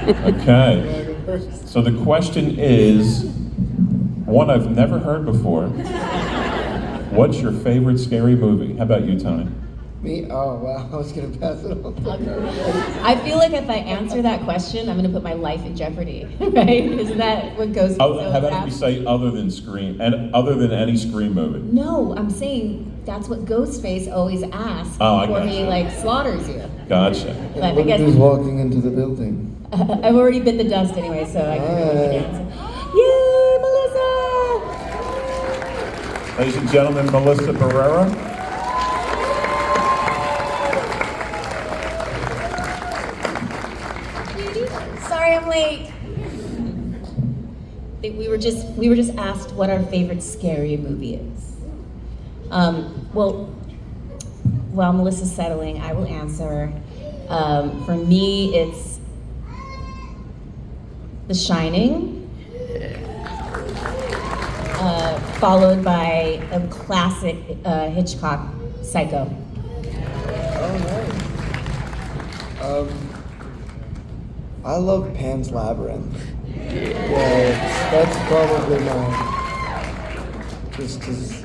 Okay. So the question is, one I've never heard before. What's your favorite scary movie? How about you, Tony? Me? Oh, wow. I was going to pass it on. I feel like if I answer that question, I'm going to put my life in jeopardy, right? Isn't that what goes How about if we say other than Scream, and other than any Scream movie? No, I'm saying that's what Ghostface always asks before he slaughters you. Gotcha. But I guess who's walking into the building? I've already bit the dust anyway, so I can really answer. Yay, Melissa! Ladies and gentlemen, Melissa Barrera. Sorry I'm late. We were just asked what our favorite scary movie is. While Melissa's settling, I will answer. For me, it's The Shining, followed by a classic Hitchcock, Psycho. Oh, nice. I love Pan's Labyrinth. Yeah, that's probably mine. Just because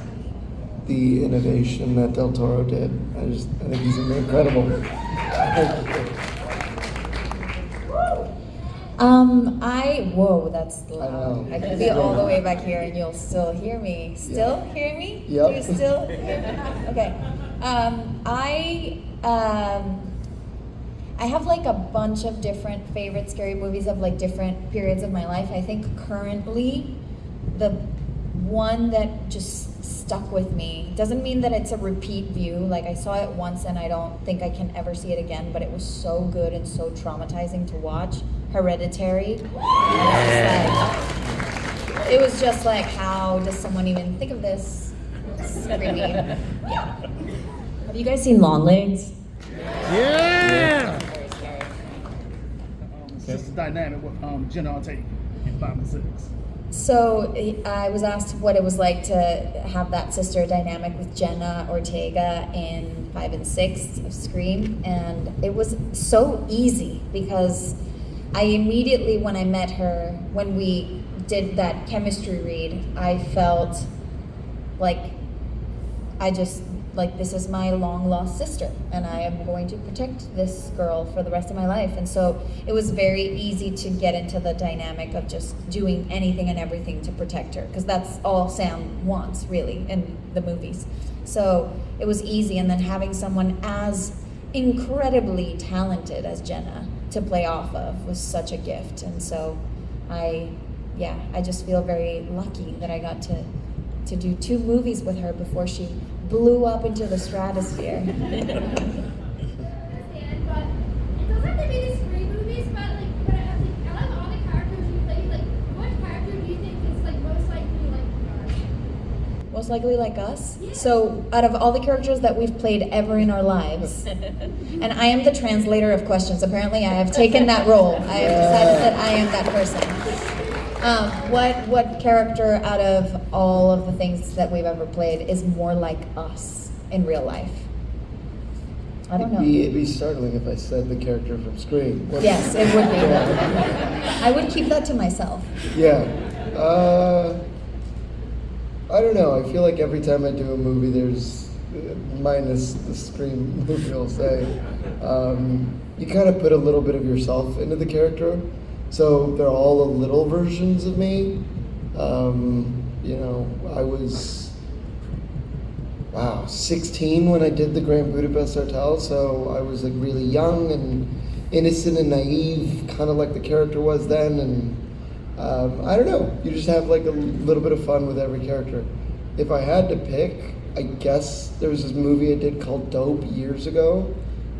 the innovation that Del Toro did. I think he's incredible. That's loud. I know. I could be all the way back here and you'll still hear me. Still hear me? Yep. Do you still hear me? Okay. I have like a bunch of different favorite scary movies of like different periods of my life. I think currently the one that just stuck with me, doesn't mean that it's a repeat view, like I saw it once and I don't think I can ever see it again, but it was so good and so traumatizing to watch, Hereditary. It was just like, how does someone even think of this? It's really, yeah. Have you guys seen Longlegs? Yeah! Very scary. It's just the dynamic with Jenna Ortega in 5 and 6. So I was asked what it was like to have that sister dynamic with Jenna Ortega in 5 and 6 of Scream, and it was so easy because I immediately, when I met her, when we did that chemistry read, I felt like this is my long lost sister and I am going to protect this girl for the rest of my life. And so it was very easy to get into the dynamic of just doing anything and everything to protect her, because that's all Sam wants really in the movies. So it was easy, and then having someone as incredibly talented as Jenna to play off of was such a gift. And so I just feel very lucky that I got to do 2 movies with her before she blew up into the stratosphere. But it doesn't have to be the Scream movies, but I love all the characters you play. Like, what character do you think is like most likely like us? Most likely like us? Yeah. So out of all the characters that we've played ever in our lives, and I am the translator of questions. Apparently I have taken that role. I have decided that I am that person. What character out of all of the things that we've ever played is more like us in real life? I don't know. It'd be startling if I said the character from Scream. Yes, it would be. I would keep that to myself. Yeah. I don't know. I feel like every time I do a movie, there's, minus the Scream movie, I'll say, you kind of put a little bit of yourself into the character. So they're all little versions of me. I was, 16 when I did the Grand Budapest Hotel. So I was like really young and innocent and naive, kind of like the character was then. And I don't know, you just have like a little bit of fun with every character. If I had to pick, I guess there was this movie I did called Dope years ago.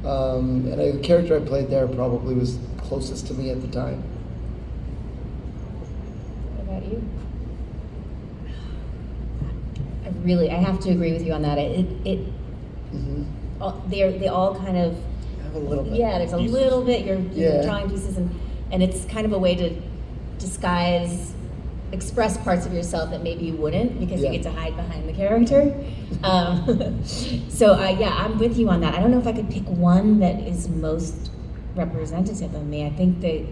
And the character I played there probably was closest to me at the time. What about you? I have to agree with you on that. They all kind of Have a little bit. Yeah, there's a little bit. You're drawing pieces, and it's kind of a way to express parts of yourself that maybe you wouldn't, because you get to hide behind the character. So I'm with you on that. I don't know if I could pick one that is most representative of me. I think that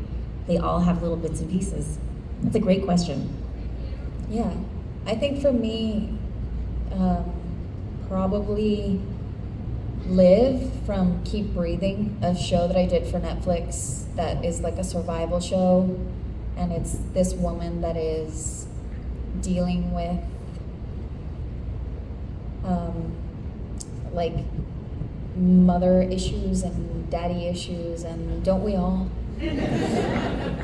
they all have little bits and pieces. That's a great question. Yeah, I think for me, probably Live from Keep Breathing, a show that I did for Netflix that is like a survival show, and it's this woman that is dealing with like mother issues and daddy issues, and don't we all?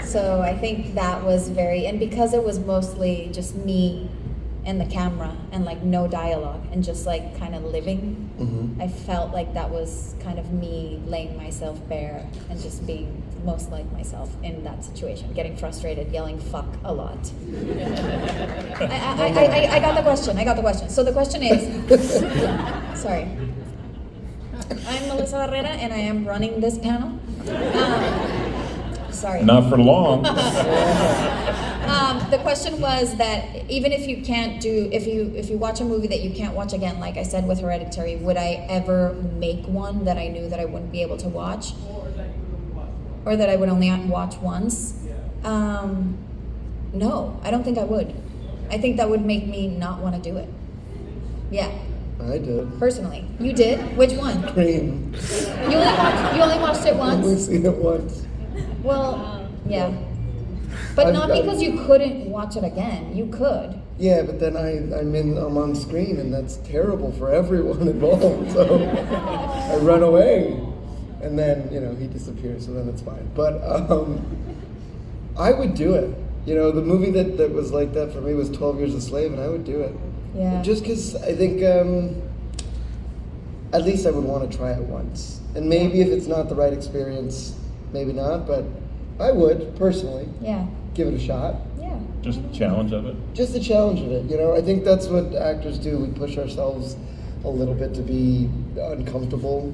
So I think that was and because it was mostly just me and the camera and like no dialogue and just like kind of living, I felt like that was kind of me laying myself bare and just being most like myself in that situation, getting frustrated, yelling fuck a lot. I got the question. So the question is, sorry. I'm Melissa Barrera and I am running this panel. Sorry. Not for long. The question was that even if you can't do, if you watch a movie that you can't watch again, like I said with Hereditary, would I ever make one that I knew that I wouldn't be able to watch? Or that I would only watch once? No, I don't think I would. I think that would make me not want to do it. Yeah. I did. Personally. You did? Which one? Cream. You only watched it I've once? only seen it once. Well, yeah. But not because you couldn't watch it again. You could. Yeah, but then I'm on screen, and that's terrible for everyone involved. So I run away, and then he disappears. So then it's fine. But I would do it. The movie that was like that for me was 12 Years a Slave, and I would do it. Yeah. Just because I think at least I would want to try it once, and maybe if it's not the right experience, maybe not. But I would personally. Yeah. Give it a shot. Yeah. Just the challenge of it. Just the challenge of it, I think that's what actors do. We push ourselves a little bit to be uncomfortable.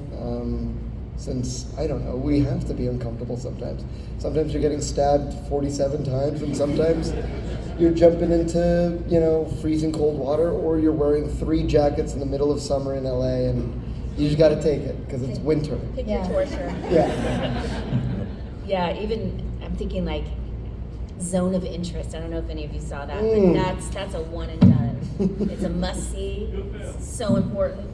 Since, I don't know, we have to be uncomfortable sometimes. Sometimes you're getting stabbed 47 times, and sometimes you're jumping into, freezing cold water, or you're wearing 3 jackets in the middle of summer in LA, and you just gotta take it, because it's winter. Pick Yeah. your torture. Yeah. Yeah, even I'm thinking like Zone of Interest. I don't know if any of you saw that, Mm. but that's a one and done. It's a must see. It's so important.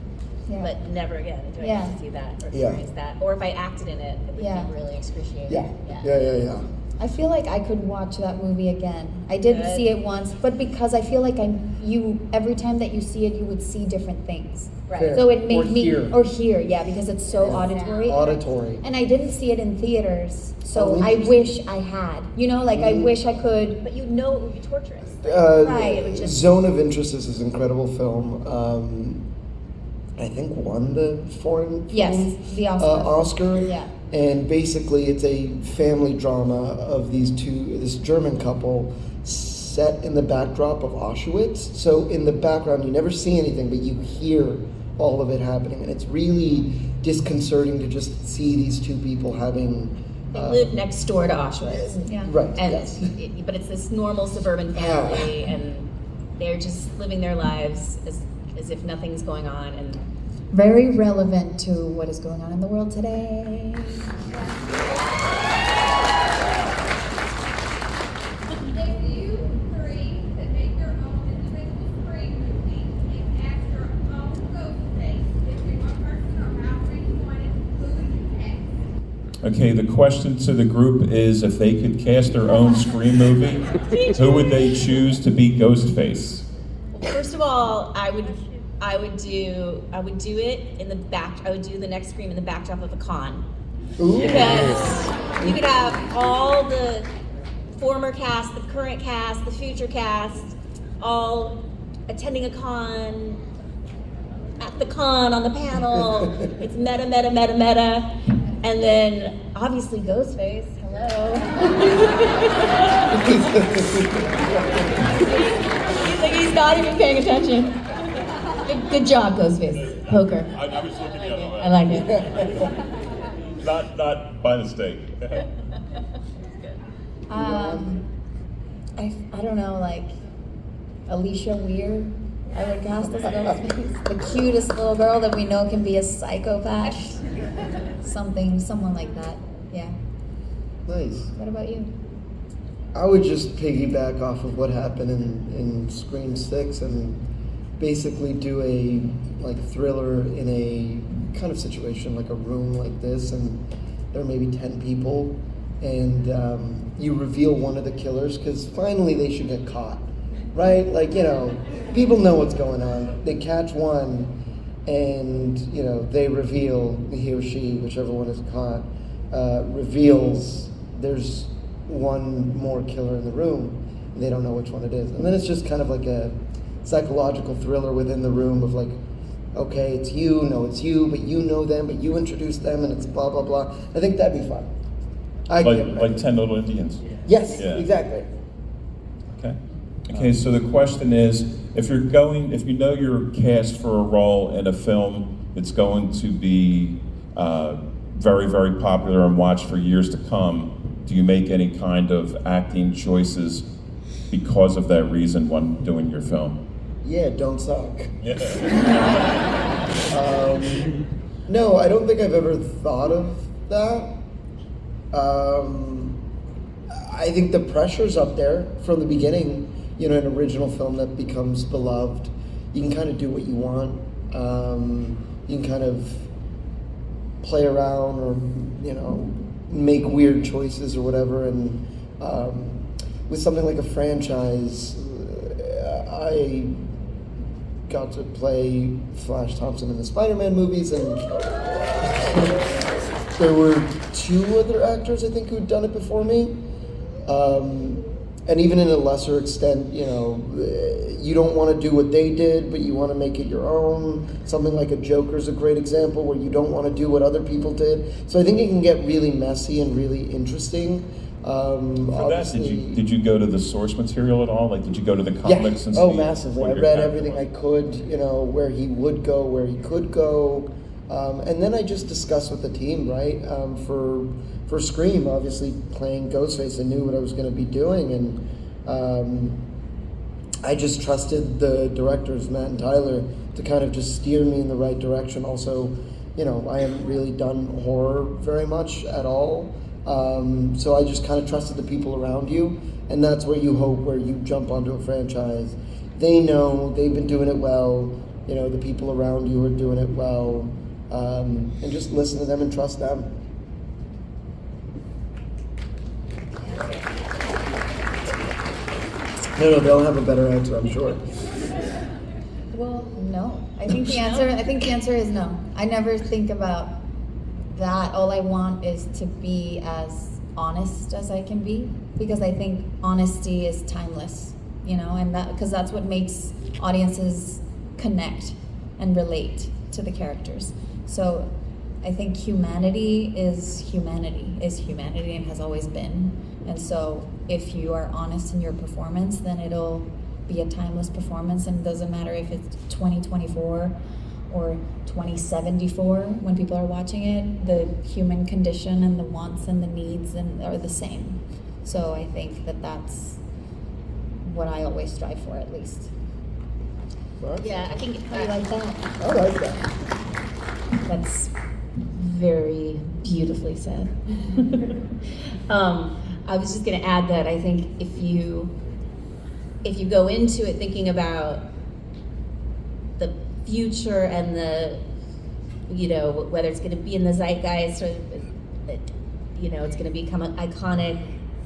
Yeah. But never again do I Yeah. get to see that or Yeah. experience that. Or if I acted in it, it would Yeah. be really excruciating. Yeah. Yeah. I feel like I could watch that movie again. I did Good. see it once, but because I feel like every time that you see it, you would see different things. Right. Fair. So it made Or me hear. hear, yeah, because it's so auditory. Auditory. And I didn't see it in theaters, so Oh, I interesting. wish I had. I wish I could. But you know it would be torturous. Right. It would just Zone of Interest is this incredible film. I think won the foreign Yes, film, the Oscar. Oscar. Yeah. And basically, it's a family drama of this German couple set in the backdrop of Auschwitz. So in the background, you never see anything, but you hear all of it happening, and it's really disconcerting to just see these two people having. they live next door to Auschwitz. Yeah. Right. And Yes. but it's this normal suburban family, and they're just living their lives as if nothing's going on. And Very relevant to what is going on in the world today. If you three could make your own individual screen movie and cast your own Ghostface, if you one person or however you wanted, who would you cast? Okay, the question to the group is if they could cast their own Scream movie, who would they choose to be Ghostface? first of all, I would do it in the back. I would do the next Scream in the backdrop of a con. Ooh. Because you could have all the former cast, the current cast, the future cast, all attending a con, at the con, on the panel. It's meta, meta, meta, meta. And then, obviously, Ghostface. Hello. He's not even paying attention. Good job, Ghostface. Poker. I was looking the other way. I like it. Not by mistake. I don't know, like Alicia Weir. I would cast as Ghostface, the cutest little girl that we know can be a psychopath. Someone like that. Yeah. Nice. What about you? I would just piggyback off of what happened in Scream 6 and basically do a like thriller in a kind of situation like a room like this, and there are maybe 10 people, and you reveal one of the killers because finally they should get caught, right? Like, you know, people know what's going on. They catch one, and you know they reveal, he or she, whichever one is caught, reveals there's one more killer in the room, and they don't know which one it is, and then it's just kind of like a psychological thriller within the room of like, okay, it's you, no, it's you, but you know them, but you introduce them, and it's blah blah blah. I think that'd be fun. Like 10 Little Indians. Yes, Yeah. exactly. Okay. Okay, so the question is, if you know you're cast for a role in a film that's going to be very, very popular and watched for years to come, do you make any kind of acting choices because of that reason when doing your film? Yeah, don't suck. Yeah. No, I don't think I've ever thought of that. I think the pressure's up there from the beginning. You know, an original film that becomes beloved, you can kind of do what you want. You can kind of play around or, you know, make weird choices or whatever. And with something like a franchise, I got to play Flash Thompson in the Spider-Man movies, and there were 2 other actors, I think, who'd done it before me. And even in a lesser extent, you know, you don't want to do what they did, but you want to make it your own. Something like a Joker's a great example where you don't want to do what other people did. So I think it can get really messy and really interesting. For that, did you go to the source material at all? Like, did you go to the comics and see? Oh, massively. what I your read character everything was? I could, you know, where he would go, where he could go. And then I just discussed with the team, right? For Scream, obviously playing Ghostface, I knew what I was going to be doing, and I just trusted the directors, Matt and Tyler, to kind of just steer me in the right direction. Also, you know, I haven't really done horror very much at all, so I just kind of trusted the people around you, and that's where you hope, where you jump onto a franchise. They know, they've been doing it well, you know, the people around you are doing it well, and just listen to them and trust them. No, they'll have a better answer, I'm sure. Well, no. I think the answer is no. I never think about that. All I want is to be as honest as I can be, because I think honesty is timeless, you know, and because that's what makes audiences connect and relate to the characters. So I think humanity is humanity and has always been. And so if you are honest in your performance, then it'll be a timeless performance, and it doesn't matter if it's 2024 or 2074 when people are watching it. The human condition and the wants and the needs are the same. So I think that's what I always strive for, at least. Yeah, I think How do you like that? I like that. that's very beautifully said. I was just going to add that I think if you go into it thinking about the future and the, you know, whether it's going to be in the zeitgeist or, you know, it's going to become an iconic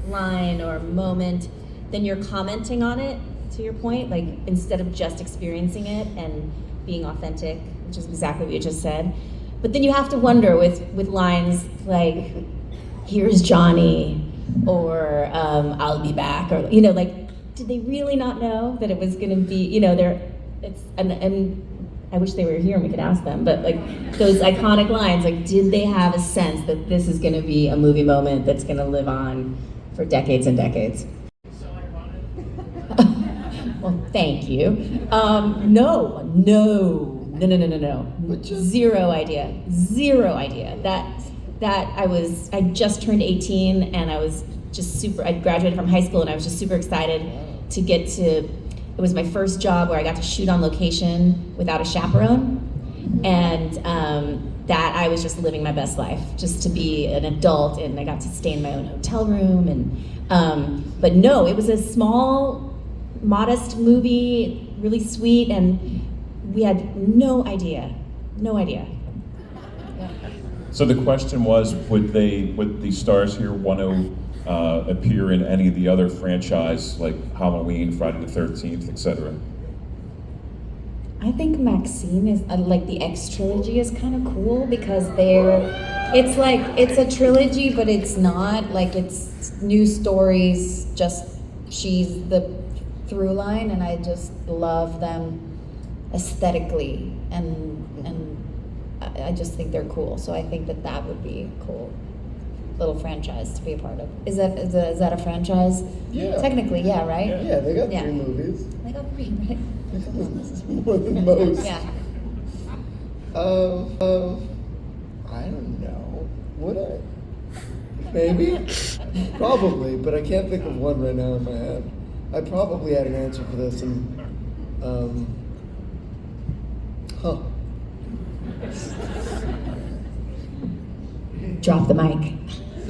line or moment, then you're commenting on it, to your point, like instead of just experiencing it and being authentic, which is exactly what you just said. But then you have to wonder with lines like, here's Johnny, or I'll be back, or, you know, like, did they really not know that it was going to be, you know, and I wish they were here and we could ask them, but like those iconic lines, like, did they have a sense that this is going to be a movie moment that's going to live on for decades and decades? Well, thank you. No. Zero idea. That I just turned 18, and I was just I graduated from high school, and I was just super excited to get to, it was my first job where I got to shoot on location without a chaperone, and that I was just living my best life, just to be an adult, and I got to stay in my own hotel room, and But no, it was a small, modest movie, really sweet, and we had no idea. So the question was, would the stars here want to appear in any of the other franchise, like Halloween, Friday the 13th, etc.? I think Maxine is like the X trilogy is kind of cool because it's a trilogy, but it's not like it's new stories. Just she's the through line, and I just love them aesthetically, and I just think they're cool. So I think that would be a cool little franchise to be a part of. Is that a franchise? Yeah. Technically, yeah, right? Yeah, they got Yeah. 3 movies. They got 3, right? This is more than most. Yeah. I don't know. Would I? Maybe. Probably, but I can't think of one right now in my head. I probably had an answer for this, and Drop the mic.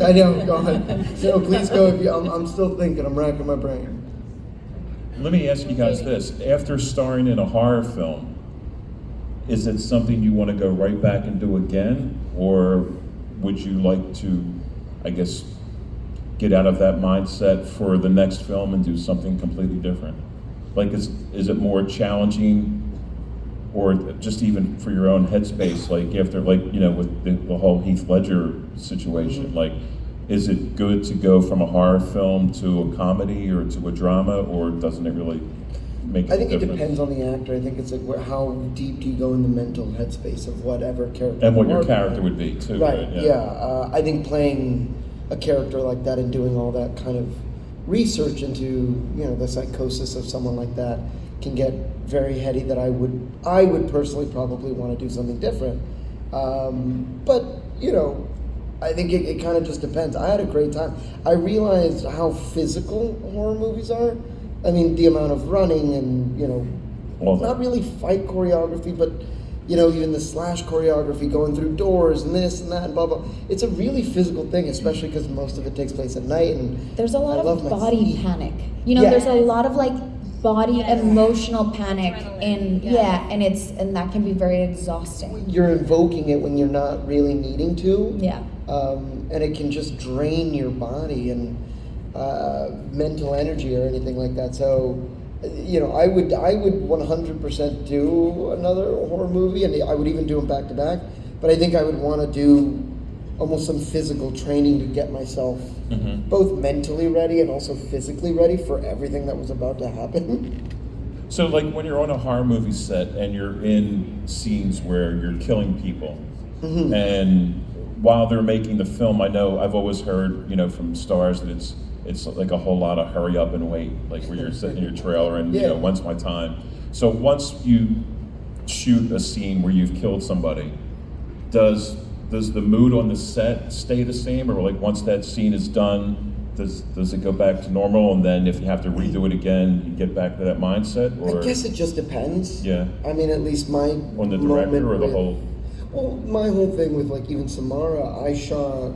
I know. Go ahead. No, please go. If you, I'm still thinking. I'm racking my brain. Let me ask you guys this. After starring in a horror film, is it something you want to go right back and do again? Or would you like to, I guess, get out of that mindset for the next film and do something completely different? Like, is it more challenging, or just even for your own headspace, like after, like, you know, with the whole Heath Ledger situation, like, is it good to go from a horror film to a comedy or to a drama, or doesn't it really make a I think difference? it depends on the actor. I think it's like how deep do you go in the mental headspace of whatever character. And what your you're character would be too, Right. right? Yeah. I think playing a character like that and doing all that kind of research into the psychosis of someone like that can get very heady. That I would personally probably want to do something different. But I think it kind of just depends. I had a great time. I realized how physical horror movies are. I mean, the amount of running and, not really fight choreography, but, even the slash choreography, going through doors and this and that and blah, blah. It's a really physical thing, especially because most of it takes place at night. And There's a lot I love of my body sleep. panic. Yeah. There's a lot of like body Yes. emotional panic, and Yeah. and that can be very exhausting. You're invoking it when you're not really needing to. Yeah. And it can just drain your body and mental energy or anything like that. So, I would 100% do another horror movie, and I would even do them back to back. But I think I would want to do almost some physical training to get myself both mentally ready and also physically ready for everything that was about to happen. So, like, when you're on a horror movie set and you're in scenes where you're killing people, and while they're making the film, I know I've always heard, from stars that it's like a whole lot of hurry up and wait, like where you're sitting in your trailer and when's my time. So once you shoot a scene where you've killed somebody, does the mood on the set stay the same, or like once that scene is done, does it go back to normal, and then if you have to redo it again, you get back to that mindset? Or I guess it just depends. Yeah. I mean, at least my On the director or the with- whole? Well, my whole thing with like even Samara, I shot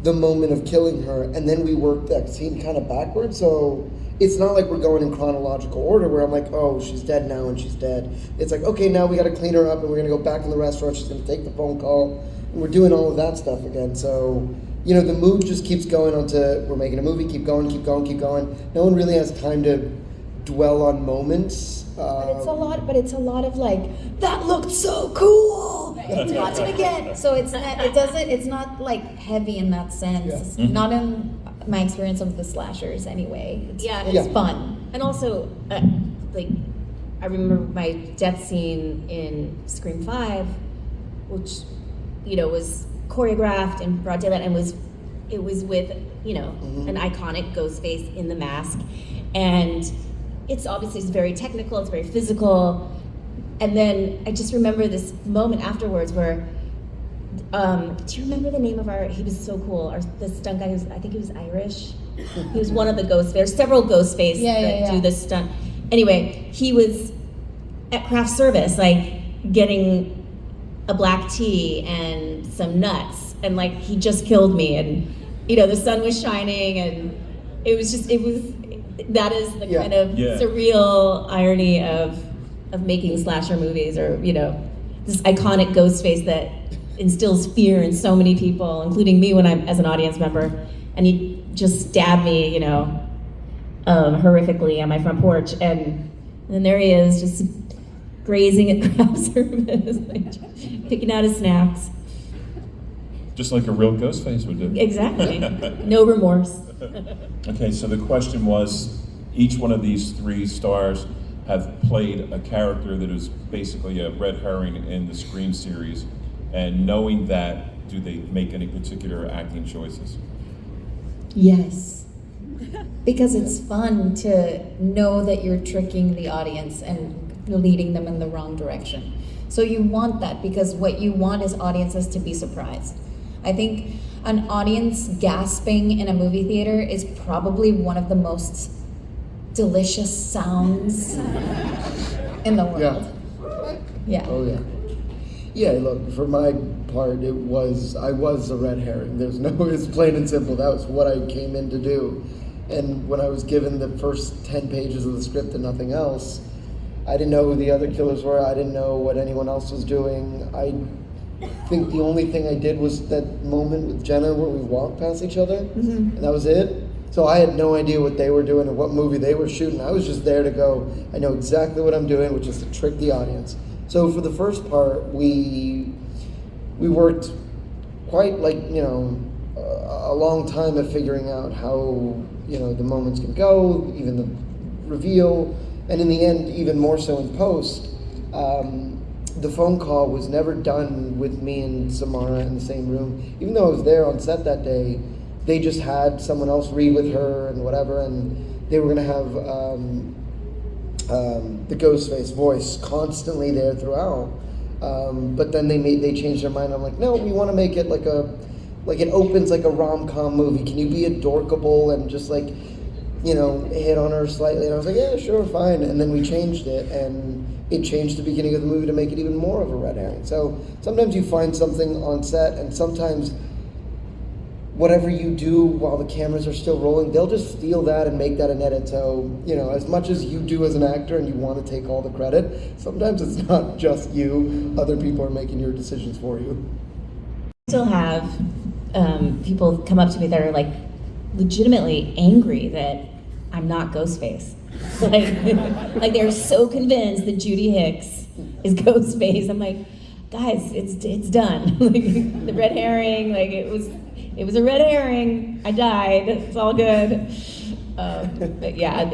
the moment of killing her, and then we worked that scene kind of backwards. So it's not like we're going in chronological order where I'm like, oh, she's dead now and she's dead. It's like, okay, now we got to clean her up and we're gonna go back in the restaurant. She's gonna take the phone call, and we're doing all of that stuff again. So the mood just keeps going onto we're making a movie. Keep going, keep going, keep going. No one really has time to dwell on moments. But it's a lot of like, that looked so cool. Let's watch it again. So it's not like heavy in that sense. Yeah. Not in my experience of the slashers anyway. It's fun. And also, I remember my death scene in Scream 5, which, was choreographed in broad daylight, and it was with, an iconic Ghostface in the mask. And it's very technical, it's very physical. And then I just remember this moment afterwards where, do you remember the name of he was so cool, the stunt guy, I think he was Irish. He was one of the Ghostface, there's several Ghostface that do this stunt. Anyway, he was at craft service, like getting a black tea and some nuts, and like he just killed me, and the sun was shining, and it was that is the Yeah. kind of Yeah. surreal irony of making slasher movies, or this iconic Ghostface that instills fear in so many people, including me when I'm as an audience member, and he just stabbed me, horrifically on my front porch, and then there he is, just grazing at craft service, picking out his snacks. Just like a real Ghostface would do. Exactly. No remorse. Okay, so the question was, each one of these three stars have played a character that is basically a red herring in the Scream series, and knowing that, do they make any particular acting choices? Yes. Because it's fun to know that you're tricking the audience and leading them in the wrong direction. So you want that, because what you want is audiences to be surprised. I think an audience gasping in a movie theater is probably one of the most delicious sounds in the world. Yeah. Oh yeah. Yeah, look, for my part, I was a red herring. It's plain and simple. That was what I came in to do. And when I was given the first 10 pages of the script and nothing else, I didn't know who the other killers were. I didn't know what anyone else was doing. I think the only thing I did was that moment with Jenna where we walked past each other, and that was it. So I had no idea what they were doing or what movie they were shooting. I was just there to go, I know exactly what I'm doing, which is to trick the audience. So for the first part, we worked quite a long time at figuring out how the moments can go, even the reveal, and in the end, even more so in post. The phone call was never done with me and Samara in the same room. Even though I was there on set that day, they just had someone else read with her and whatever, and they were going to have the Ghostface voice constantly there throughout. But then they changed their mind. I'm like, no, we want to make it like it opens like a rom-com movie. Can you be adorkable and just hit on her slightly? And I was like, yeah, sure, fine. And then we changed it, and it changed the beginning of the movie to make it even more of a red herring. So sometimes you find something on set, and sometimes whatever you do while the cameras are still rolling, they'll just steal that and make that an edit. So, as much as you do as an actor and you want to take all the credit, sometimes it's not just you. Other people are making your decisions for you. I still have people come up to me that are legitimately angry that I'm not Ghostface. like they're so convinced that Judy Hicks is Ghostface. I'm like, guys, it's done. The red herring, it was a red herring. I died. It's all good. But yeah, I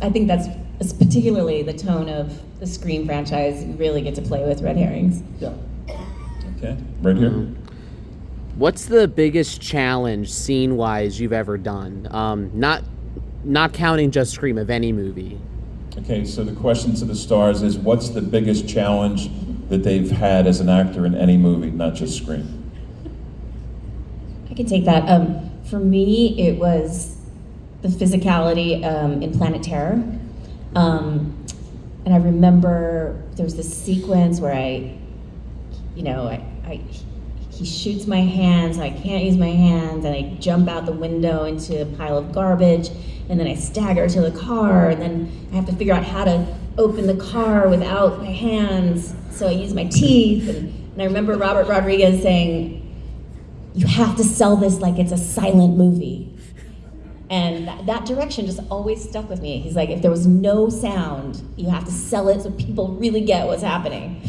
think that's particularly the tone of the Scream franchise. You really get to play with red herrings. Yeah. Okay, right here. What's the biggest challenge scene-wise you've ever done? Not counting just Scream, of any movie. Okay, so the question to the stars is, what's the biggest challenge that they've had as an actor in any movie, not just Scream? I can take that. For me, it was the physicality in Planet Terror. And I remember there was this sequence where he shoots my hands, and I can't use my hands, and I jump out the window into a pile of garbage, and then I stagger to the car, and then I have to figure out how to open the car without my hands, so I use my teeth. And I remember Robert Rodriguez saying, you have to sell this like it's a silent movie. And that direction just always stuck with me. He's like, if there was no sound, you have to sell it so people really get what's happening.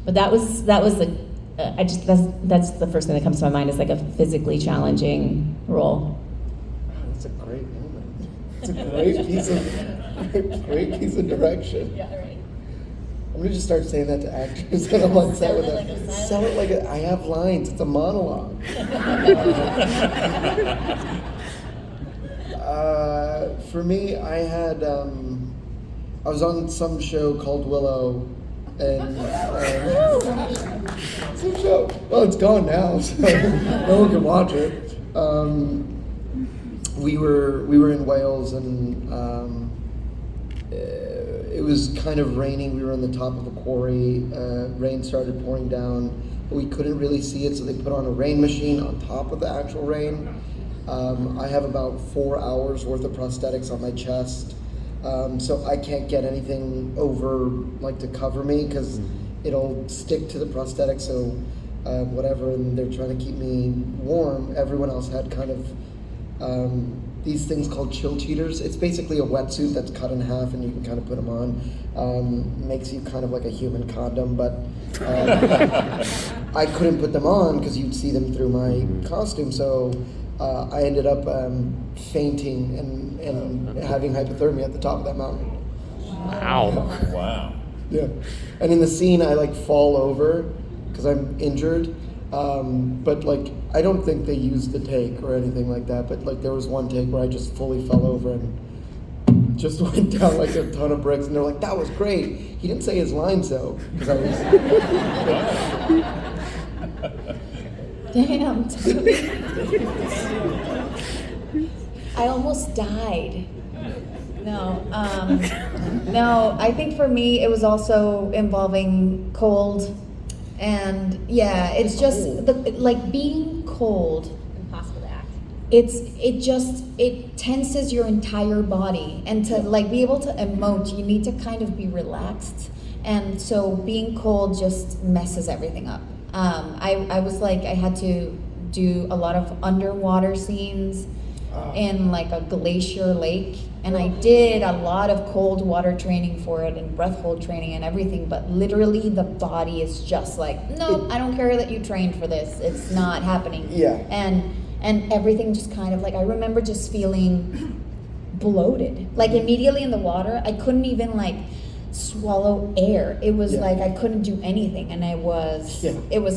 But that's the first thing that comes to my mind, is like a physically challenging role. That's a great moment. It's a great piece of direction. Yeah, right. I'm gonna just start saying that to actors that I'm on set with them. Sell it like I have lines. It's a monologue. For me, I was on some show called Willow, and some show. Well, it's gone now, so no one can watch it. We were in Wales, and it was kind of raining. We were on the top of a quarry. Rain started pouring down. we couldn't really see it, so they put on a rain machine on top of the actual rain. I have about 4 hours worth of prosthetics on my chest, so I can't get anything over, like, to cover me, because it'll stick to the prosthetic, so whatever, and they're trying to keep me warm. Everyone else had kind of these things called chill cheaters. It's basically a wetsuit that's cut in half, and you can kind of put them on. Makes you kind of like a human condom, but I couldn't put them on because you'd see them through my costume, so I ended up fainting and having hypothermia at the top of that mountain. Wow. Wow. Yeah. And in the scene, I like fall over because I'm injured. But like, I don't think they used the take or anything like that. But like, there was one take where I just fully fell over and just went down like a ton of bricks. And they're like, "That was great." He didn't say his lines though, because I was. Damn. I almost died. No, no, I think for me it was also involving cold, and yeah, it's just like being cold. Impossible to act. It tenses your entire body, and to like be able to emote, you need to kind of be relaxed, and so being cold just messes everything up. I was like, I had to do a lot of underwater scenes in like a glacier lake, and I did a lot of cold water training for it and breath hold training and everything, but literally the body is just like, no, I don't care that you trained for this, it's not happening. Yeah. And everything just kind of like, I remember just feeling bloated, like immediately in the water I couldn't even like swallow air. It was like I couldn't do anything, and it was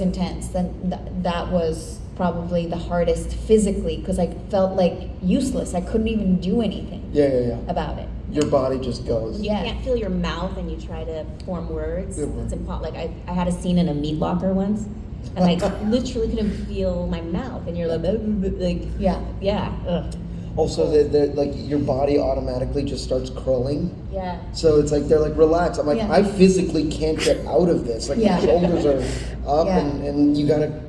intense. Then that was probably the hardest physically, because I felt like useless. I couldn't even do anything about it. Your body just goes. You can't feel your mouth and you try to form words. Yeah. It's impossible. Like I had a scene in a meat locker once, and I literally couldn't feel my mouth, and you're like ugh. Also, like your body automatically just starts curling. Yeah. So it's like they're like, relax. I'm like, Yeah. I physically can't get out of this. Like my shoulders are up, and you gotta.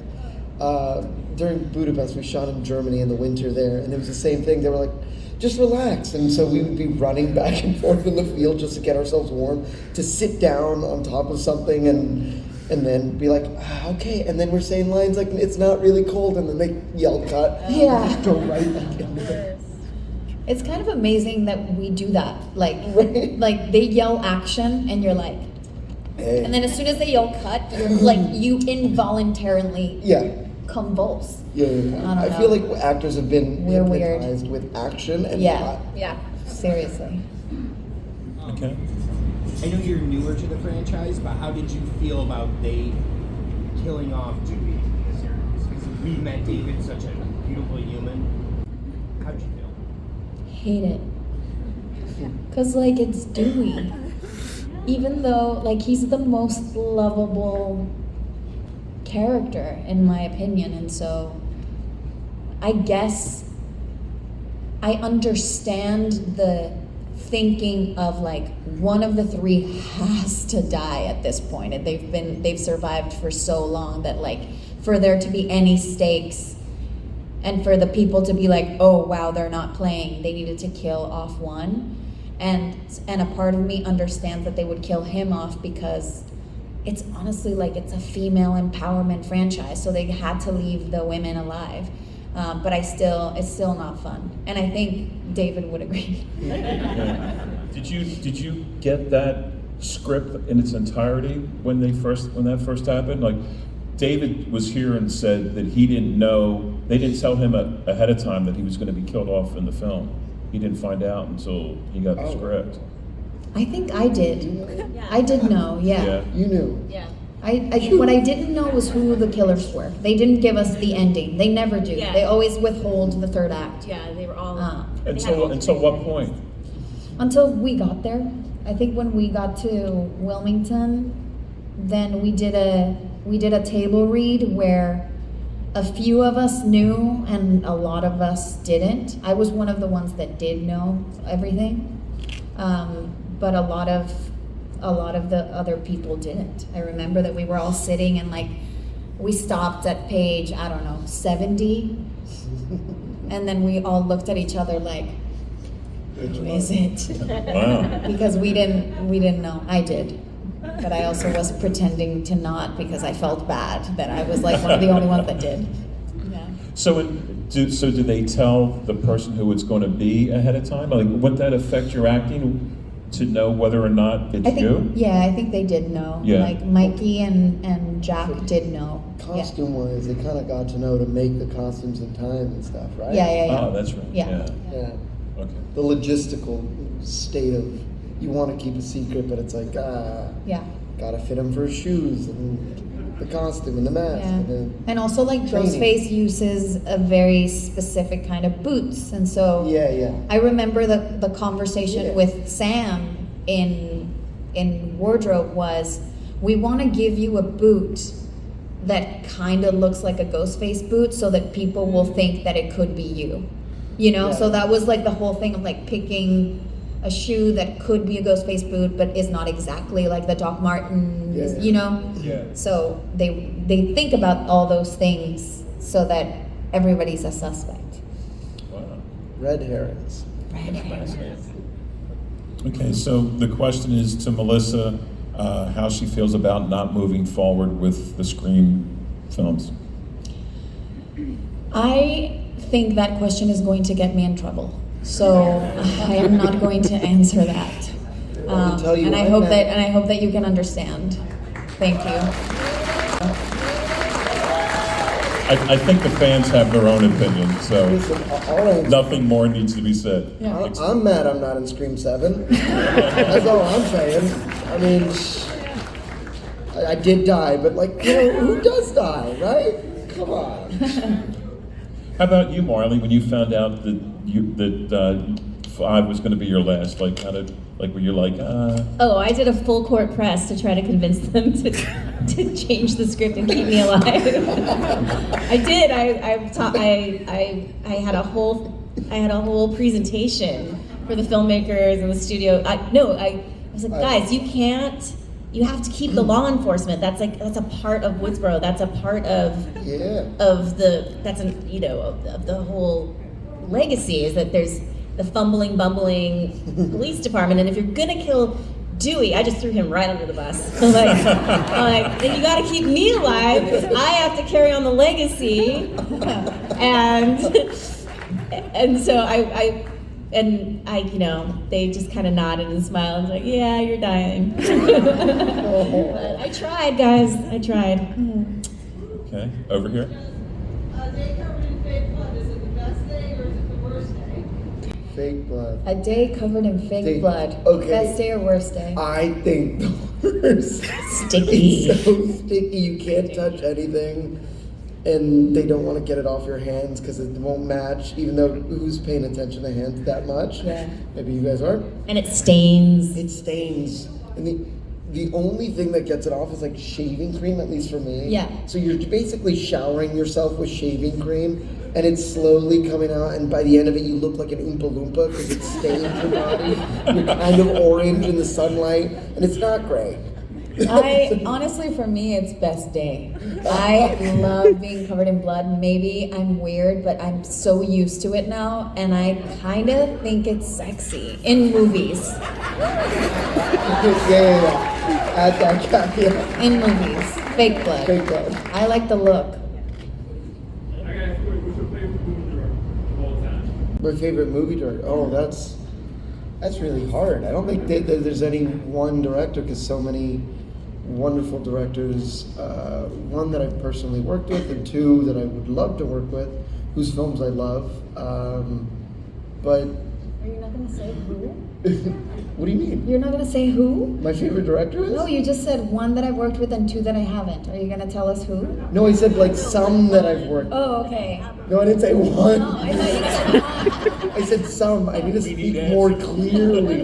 During Budapest, we shot in Germany in the winter there, and it was the same thing. They were like, just relax, and so we would be running back and forth in the field just to get ourselves warm, to sit down on top of something and then be like, okay, and then we're saying lines like, it's not really cold, and then they yell cut. Yeah. Just go right back into it. It's kind of amazing that we do that. Like, like they yell action, and you're like, Hey. and then as soon as they yell cut, you're like, you involuntarily convulse. Yeah. I don't I feel know. like actors have been We're weird. hypnotized with action and Yeah. Yeah. Seriously. Okay. I know you're newer to the franchise, but how did you feel about they killing off Dewey in the series? Because we met David, such a beautiful human. How'd you feel? Hate it. Cause like it's Dewey. Even though like he's the most lovable character in my opinion, and so I guess I understand the thinking of like one of the three has to die at this point, and they've survived for so long that like for there to be any stakes and for the people to be like, oh wow, they're not playing, they needed to kill off one, and a part of me understands that they would kill him off because it's honestly like it's a female empowerment franchise, so they had to leave the women alive. But it's still not fun, and I think David would agree. Did you get that script in its entirety when that first happened? Like, David was here and said that he didn't know, they didn't tell him ahead of time that he was going to be killed off in the film. He didn't find out until he got the script. I think I did. I did know, yeah. You knew. Yeah. What I didn't know was who the killers were. They didn't give us the ending. They never do. Yeah. They always withhold the third act. Yeah, they were all. Until what point? Until we got there. I think when we got to Wilmington, then we did a table read where a few of us knew and a lot of us didn't. I was one of the ones that did know everything, but a lot of the other people didn't. I remember that we were all sitting and like we stopped at page, I don't know, 70. And then we all looked at each other like, who is it? Wow. Because we didn't know. I did. But I also was pretending to not because I felt bad that I was like one of the only ones that did. Yeah. So, do they tell the person who it's going to be ahead of time? Like, would that affect your acting to know whether or not it's you? Yeah, I think they did know. Yeah. Like Mikey and Jack did know. Costume-wise, they kind of got to know to make the costumes in time and stuff, right? Yeah. Oh, that's right. Yeah. Yeah. Okay. The logistical state of, you want to keep a secret, but it's like, Yeah. gotta fit him for his shoes and the costume and the mask. Yeah. And then, And also like Training. Ghostface uses a very specific kind of boots. And so yeah. I remember the conversation Yeah. with Sam in wardrobe was, we want to give you a boot that kind of looks like a Ghostface boot so that people will think that it could be you. You know, Yeah. so that was like the whole thing of like picking a shoe that could be a Ghostface boot but is not exactly like the Doc Marten, Yeah. you know? Yeah. So they think about all those things so that everybody's a suspect. Wow. red herrings. Okay, so the question is to Melissa, how she feels about not moving forward with the Scream films. I think that question is going to get me in trouble, so I am not going to answer that. I'll tell you and I what, hope Matt. that you can understand. Thank you. I think the fans have their own opinion, so Listen, I'll answer. nothing more needs to be said. I'm mad I'm not in Scream 7. That's all I'm saying. I mean, I did die, but like, you know, who does die, right? Come on. How about you, Marley? When you found out that 5 was going to be your last, like, kind of, like, were you like, Oh, I did a full court press to try to convince them to change the script and keep me alive. I did. I had a whole presentation for the filmmakers and the studio. I was like, guys, you have to keep the law enforcement. That's a part of Woodsboro. That's a part of the whole legacy, is that there's the fumbling, bumbling police department. And if you're gonna kill Dewey, I just threw him right under the bus. I'm like, then you gotta keep me alive, because I have to carry on the legacy. And so I they just kind of nodded and smiled and was like, yeah, you're dying. But I tried, guys, I tried. okay, over here? Day covered in fake blood, is it the best day or is it the worst day? Fake blood. A day covered in fake blood. Okay. Best day or worst day? I think the worst. Sticky. It's so sticky, you can't touch anything. And they don't want to get it off your hands because it won't match, even though who's paying attention to hands that much? Yeah. Maybe you guys aren't. And it stains. It stains. And the only thing that gets it off is like shaving cream, at least for me. Yeah. So you're basically showering yourself with shaving cream, and it's slowly coming out, and by the end of it, you look like an Oompa Loompa because it stains your body. You're kind of orange in the sunlight, and it's not great. Honestly, for me, it's best day. I love being covered in blood. Maybe I'm weird, but I'm so used to it now, and I kind of think it's sexy in movies. Yeah. Add that caveat. In movies, fake blood. Fake blood. I like the look. My favorite movie director. Oh, that's really hard. I don't think that there's any one director, because so many wonderful directors. One that I've personally worked with, and two that I would love to work with, whose films I love. But Are you not gonna say who? what do you mean? You're not gonna say who? My favorite director is? No, you just said one that I've worked with and two that I haven't. Are you gonna tell us who? No, I said like some that I've worked with. Oh, okay. No, I didn't say one. Oh, I thought you said one. I said some. I need to speak more clearly.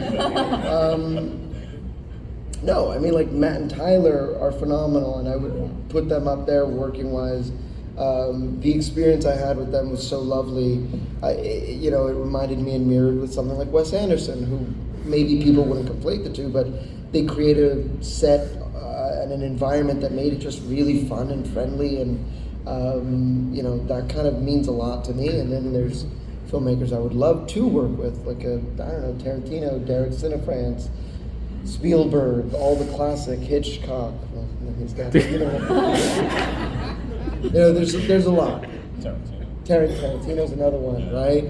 No, I mean, like Matt and Tyler are phenomenal, and I would put them up there working wise. The experience I had with them was so lovely. It reminded me and mirrored with something like Wes Anderson, who maybe people wouldn't conflate the two, but they create a set, an and an environment that made it just really fun and friendly, and you know, that kind of means a lot to me. And then there's filmmakers I would love to work with, like I don't know, Tarantino, Derek Cineprance, Spielberg, all the classic, Hitchcock. Well, he's got, you know, you know, there's a lot. Tarantino's another one, right?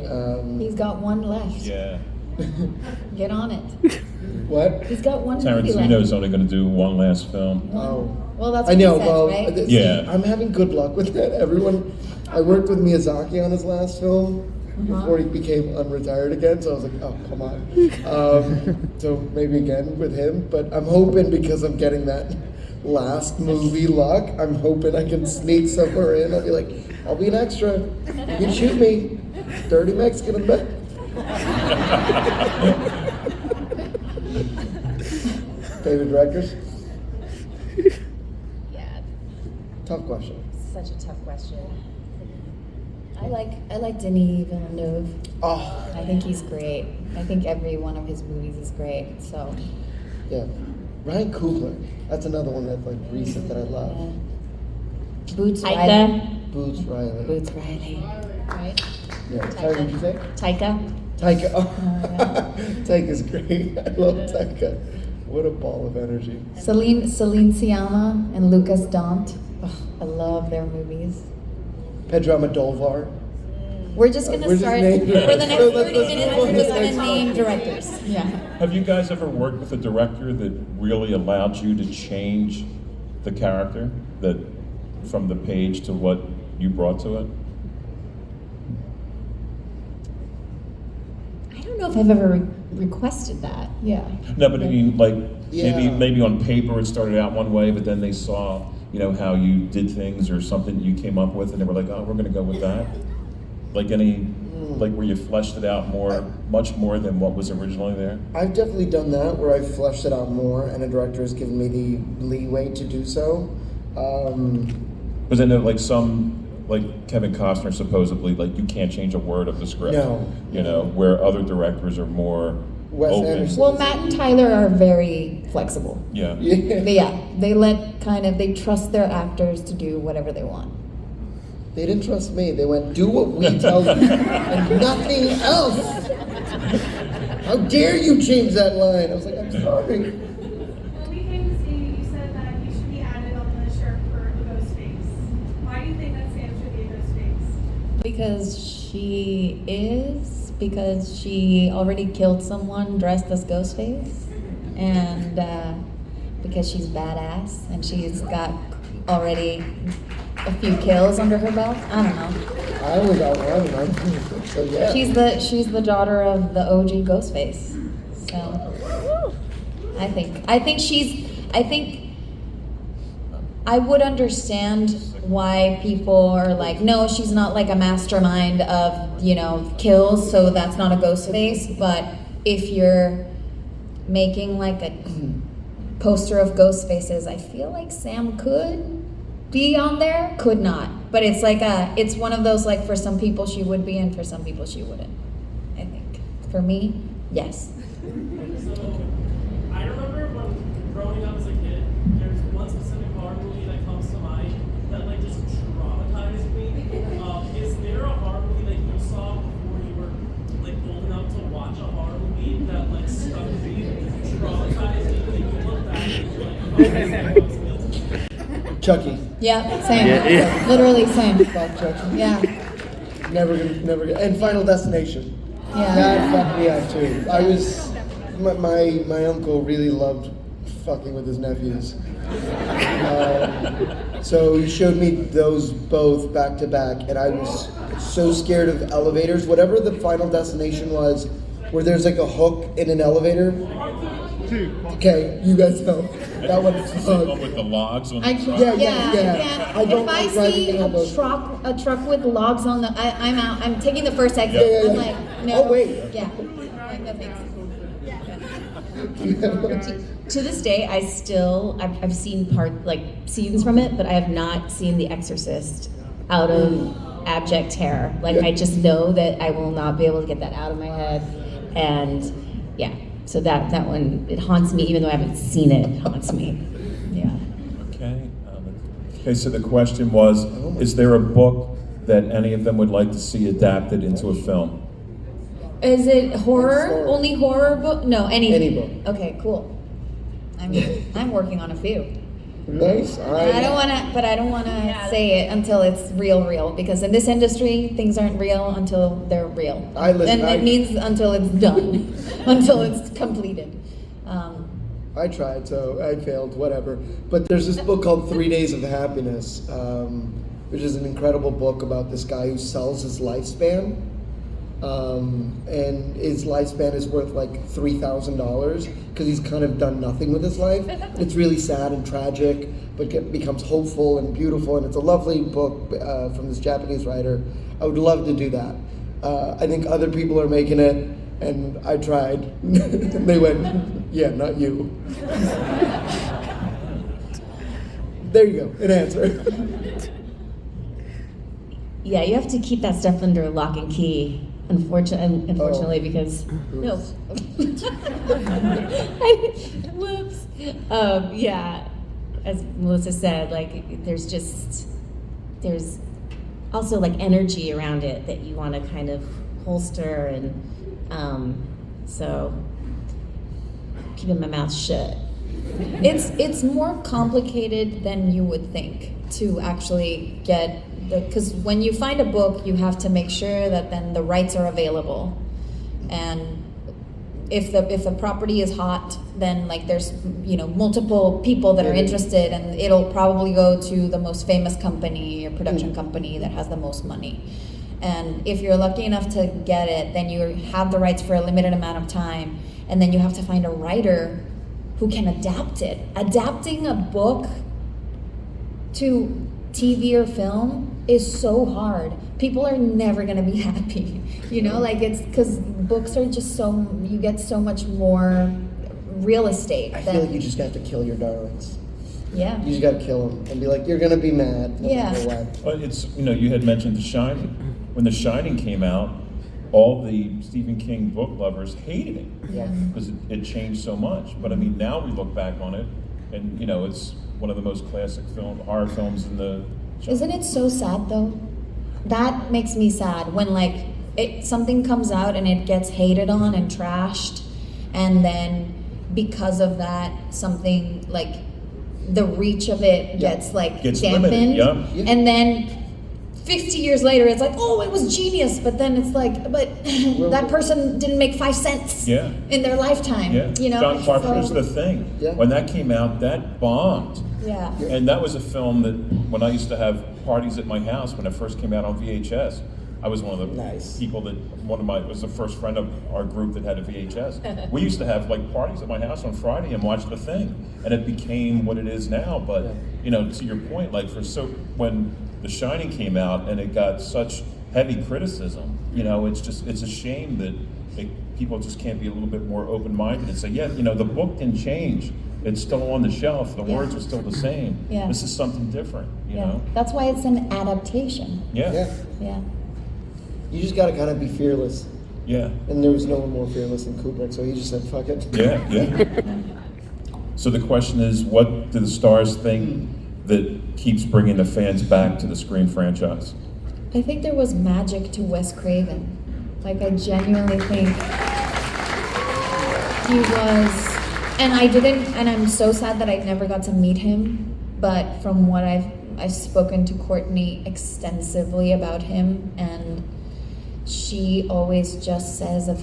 He's got one left. Yeah. Get on it. What? He's got one movie Tarantino's left. only going to do one last film. Oh. Well, that's I what know. he said, Well, right? Yeah. I'm having good luck with that. Everyone, I worked with Miyazaki on his last film before he became unretired again. So I was like, oh, come on. So maybe again with him. But I'm hoping, because I'm getting that last movie luck, I'm hoping I can sneak somewhere in. I'll be like, I'll be an extra. You can shoot me. Dirty Mexican in bed. Favorite directors? Yeah, Tough question. such a tough question. I like Denis Villeneuve. Oh, I think he's great. I think every one of his movies is great. So yeah. Ryan Coogler. That's another one that's like recent that I love. yeah. Boots Riley. Boots Riley. Boots Riley. Right? Yeah. Sorry, what did you say? Taika. Taika. Oh. yeah. Taika's great. I love Taika. What a ball of energy. Celine Sciamma and Lucas Dant. Oh, I love their movies. Pedro Almodovar. We're just gonna We're just start naming- for the next So 30 let's minutes. move on We're to just the gonna next name directors. Yeah. Have you guys ever worked with a director that really allowed you to change the character, that from the page to what you brought to it? I don't know if I've ever requested that. Yeah. No, but I mean, like, Yeah. maybe on paper it started out one way, but then they saw, you know, how you did things or something you came up with, and they were like, oh, we're gonna go with that. Like like where you fleshed it out more, much more than what was originally there? I've definitely done that, where I've fleshed it out more, and a director has given me the leeway to do so. Because I know, like, like Kevin Costner supposedly, like, you can't change a word of the script. No. You know, where other directors are more Wes open. Anderson. Well, Matt and Tyler are very flexible. Yeah. Yeah. But yeah, they trust their actors to do whatever they want. They didn't trust me. They went, do what we tell you and nothing else. How dare you change that line? I was like, I'm sorry. When we came to see you, you said that you should be added on the shirt for the Ghostface. Why do you think that Sam should be a Ghostface? Because she already killed someone dressed as Ghostface, and because she's badass and she's got already a few kills under her belt. I don't know. I only got one, so yeah. She's the daughter of the OG Ghostface. So I think I would understand why people are like, no, she's not like a mastermind of, you know, kills, so that's not a Ghostface. But if you're making like a poster of Ghostfaces, I feel like Sam could be on there, could not. But it's like it's one of those, like, for some people she would be and for some people she wouldn't. I think. For me, yes. I remember when growing up as a kid, there's one specific horror movie that comes to mind that like just traumatized me. Is there a horror movie that you saw before you were like old enough to watch a horror movie that like stuck with you, traumatized you, that you look back and you're like, oh, Chucky. Yeah, same. Yeah. Literally same. Fuck Chucky. Yeah. Never gonna. And Final Destination. Yeah. That fucked me up too. I was, my uncle really loved fucking with his nephews. So he showed me those both back to back, and I was so scared of elevators. Whatever the Final Destination was, where there's like a hook in an elevator. Okay, you guys know. That one Is it the one with the logs on the truck? Yeah. I don't If I like driving see in those. a truck with logs on the, I'm out. I'm taking the first exit. Yeah. I'm like, no. Oh, wait. Yeah. Like, no thanks. To this day, I've seen scenes from it, but I have not seen The Exorcist out of abject terror. Like, I just know that I will not be able to get that out of my head, and yeah. So that one, it haunts me, even though I haven't seen it. It haunts me. Yeah. Okay, so the question was, is there a book that any of them would like to see adapted into a film? Is it horror? Story. Only horror book? No, any. Any book. Okay, cool. I mean, I'm working on a few. Nice. All right. I don't want to say it until it's real, because in this industry, things aren't real until they're real. And it means until it's done, until it's completed. I tried, so I failed, whatever. But there's this book called 3 Days of Happiness, which is an incredible book about this guy who sells his lifespan. And his lifespan is worth like $3,000 because he's kind of done nothing with his life. It's really sad and tragic, but becomes hopeful and beautiful, and it's a lovely book from this Japanese writer. I would love to do that. I think other people are making it, and I tried. They went, yeah, not you. There you go, an answer. Yeah, you have to keep that stuff under lock and key. Unfortunately, because no. Whoops. Yeah, as Melissa said, like there's also like energy around it that you want to kind of holster, and so keeping my mouth shut. It's more complicated than you would think to actually get because when you find a book, you have to make sure that then the rights are available, and if the property is hot, then like there's multiple people that are interested, and it'll probably go to the most famous company or production company that has the most money. And if you're lucky enough to get it, then you have the rights for a limited amount of time, and then you have to find a writer who can adapt it. Adapting a book to TV or film is so hard. People are never gonna be happy, like it's because books are just you get so much more real estate. I feel like you just have to kill your darlings. Yeah. You just gotta kill them and be like, you're gonna be mad. Yeah. Well, it's, you had mentioned The Shining. When The Shining came out, all the Stephen King book lovers hated it. Yeah. Because it changed so much. But I mean, now we look back on it, and it's one of the most classic horror films in the genre. Isn't it so sad though? That makes me sad when something comes out and it gets hated on and trashed, and then because of that, something like the reach of it gets Gets dampened, limited, yeah. And then 50 years later, it's like, oh, it was genius, but then it's like, but that person didn't make 5 cents in their lifetime. Yeah. John Carpenter's so, The Thing. Yeah. When that came out, that bombed. Yeah. And that was a film that when I used to have parties at my house when it first came out on VHS, I was one of the people that was the first friend of our group that had a VHS. We used to have parties at my house on Friday and watch The Thing, and it became what it is now. But to your point, when The Shining came out and it got such heavy criticism, it's a shame that people just can't be a little bit more open-minded and say, the book didn't change. It's still on the shelf. The words are still the same. Yeah. This is something different, you know? That's why it's an adaptation. Yeah. Yeah. You just gotta kind of be fearless. Yeah. And there was no one more fearless than Kubrick, so he just said, fuck it. Yeah. So the question is, what do the stars think that keeps bringing the fans back to the Scream franchise? I think there was magic to Wes Craven. I genuinely think he was, and I'm so sad that I never got to meet him, but from what I've spoken to Courtney extensively about him, and she always just says of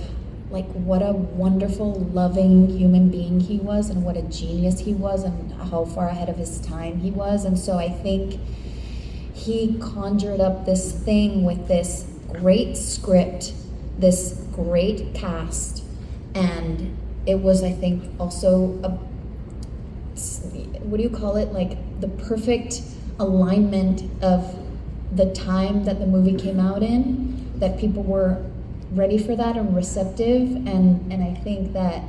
what a wonderful, loving human being he was, and what a genius he was, and how far ahead of his time he was. And so I think he conjured up this thing with this great script, this great cast, and it was, I think, also what do you call it? The perfect alignment of the time that the movie came out in, that people were ready for that and receptive, and I think that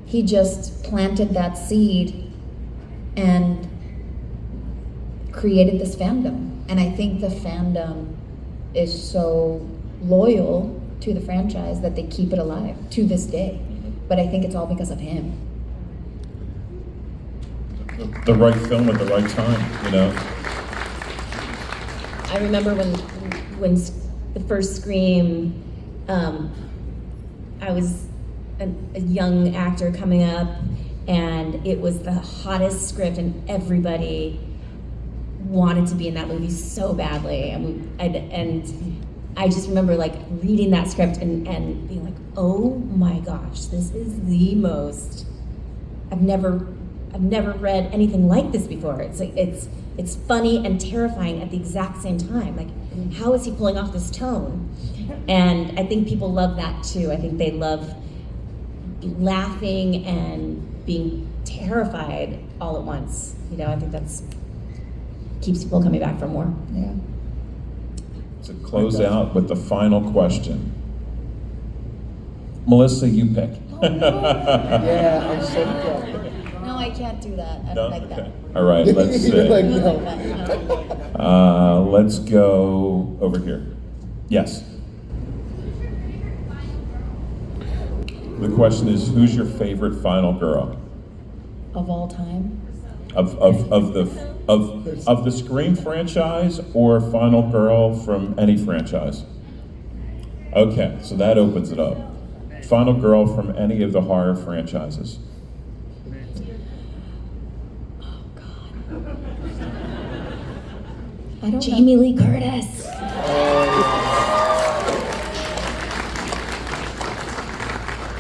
he just planted that seed and created this fandom. And I think the fandom is so loyal to the franchise that they keep it alive to this day. But I think it's all because of him. the right film at the right time, you know? I remember when the first Scream, I was a young actor coming up, and it was the hottest script, and everybody wanted to be in that movie so badly, and I just remember like reading that script and being like, oh my gosh, this is the most. I've never read anything like this before. It's like it's funny and terrifying at the exact same time. Like, how is he pulling off this tone? And I think people love that too. I think they love laughing and being terrified all at once. You know, I think that's keeps people coming back for more. Yeah. To close out with the final question. Melissa, you pick. Yeah, I'm so good. No, I can't do that. I No? don't like Okay. that. All right, let's You're see. like, I don't no. like that. No. Let's go over here. Yes. Who's your favorite final girl? The question is, who's your favorite final girl Of all time. of the Scream franchise or final girl from any franchise? Okay, so that opens it up. Final girl from any of the horror franchises. Oh God. I don't Jamie know. Lee Curtis.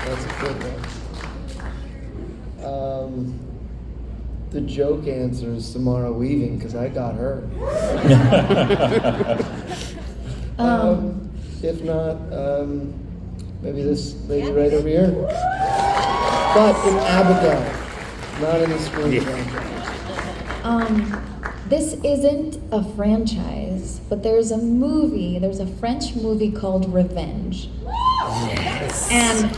That's a good one. The joke answer is Samara Weaving, because I got her. If not, maybe this lady right over here. But in Abigail, not in the Scream franchise. This isn't a franchise, but there's a French movie called Revenge. Yes. And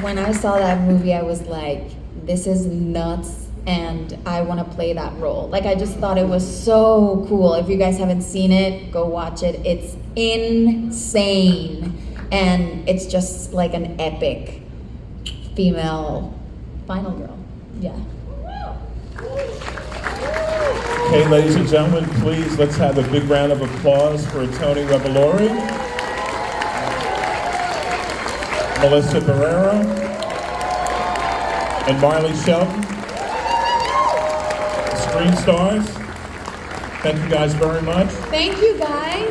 when I saw that movie, I was like, this is nuts, and I want to play that role. Like, I just thought it was so cool. If you guys haven't seen it, go watch it. It's insane, and it's just like an epic female final girl. Yeah. Okay, ladies and gentlemen, please let's have a big round of applause for Tony Revolori, Melissa Barrera, and Marley Shelton, Screen Stars. Thank you guys very much. Thank you, guys.